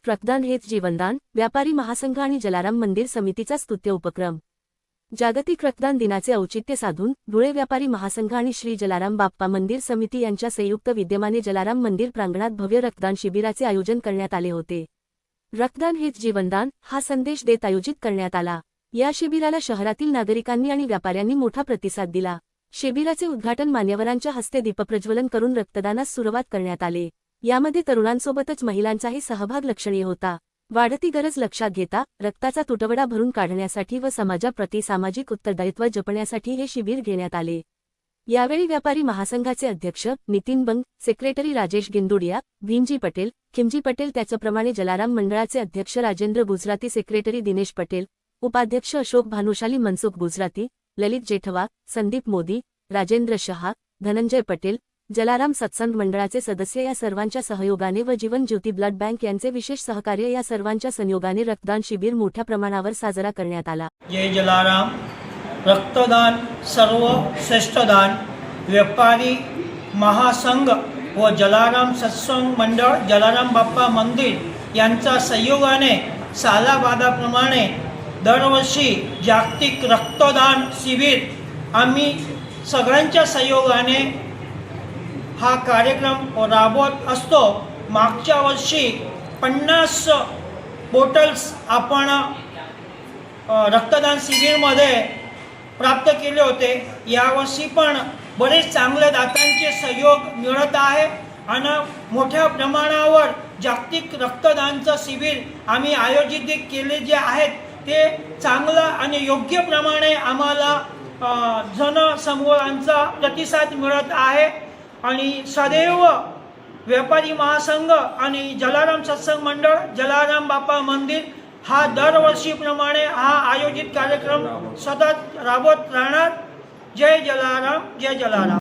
रक्तदान हेच जीवनदान, व्यापारी महासंघ आणि जलाराम मंदिर समितीचा स्तुत्य उपक्रम। जागतिक रक्तदान दिनाचे औचित्य साधून धुळे व्यापारी महासंघ आणि श्री जलाराम बाप्पा मंदिर समिती यांच्या संयुक्त विद्यमाने जलाराम मंदिर प्रांगणात भव्य रक्तदान शिबिराचे आयोजन करण्यात आले होते। रक्तदान हेच जीवनदान हा संदेश देत आयोजित करण्यात आला। या शिबिराला शहरातील नागरिकांनी आणि व्यापाऱ्यांनी मोठा प्रतिसाद दिला। शिबिराचे उद्घाटन मान्यवरांच्या हस्ते दीपप्रज्वलन करून रक्तदानास सुरुवात करण्यात आले। यामध्ये तरुणांसोबतच महिलांचाही सहभाग लक्षणीय होता। वाढती गरज लक्षात घेता रक्ताचा तुटवडा भरून काढण्यासाठी व समाजाप्रती सामाजिक उत्तरदायित्व जपण्यासाठी हे शिबिर घेण्यात आले। यावेळी व्यापारी महासंघाचे अध्यक्ष नितीन बंग, सेक्रेटरी राजेश गिंदुडिया, भीमजी पटेल, खिमजी पटेल, त्याचप्रमाणे जलाराम मंडळाचे अध्यक्ष राजेंद्र गुजराती, सेक्रेटरी दिनेश पटेल, उपाध्यक्ष अशोक भानुशाली, मनसुख गुजराती, ललित जेठवा, संदीप मोदी, राजेंद्र शहा, धनंजय पटेल, जलाराम सत्संग मंडळाचे सदस्य या सर्वांच्या सहयोगाने व जीवन ज्योती ब्लड बँक यांचे विशेष सहकार्य या सर्वांच्या संयोगाने रक्तदान शिबिर मोठ्या प्रमाणावर साजरा करण्यात आला। जय जलाराम। रक्तदान सर्वश्रेष्ठ दान। व्यापारी महासंघ व जलाराम सत्संग मंडळ, जलाराम बाप्पा मंदिर यांच्या सहयोगाने सालाबादाप्रमाणे दरवर्षी जागतिक रक्तदान शिबिर आम्ही सगळ्यांच्या सहयोगाने हा कार्यक्रम राबवत असतो। मागच्या वर्षी 50 बॉटल्स आपण रक्तदान शिबिरमध्ये प्राप्त केले होते। यावर्षी पण बरेच चांगले दात्यांचे सहयोग मिळत आहे आणि मोठ्या प्रमाणावर जागतिक रक्तदानचं शिबिर आम्ही आयोजित केले जे आहेत ते चांगलं आणि योग्य प्रमाणे आम्हाला जनसमूहांचा प्रतिसाद मिळत आहे आणि सदैव व्यापारी महासंघ आणि जलाराम सत्संग मंडळ, जलाराम बाप्पा मंदिर हा दरवर्षीप्रमाणे हा आयोजित कार्यक्रम सतत राबवत राहणार। जय जलाराम, जय जलाराम।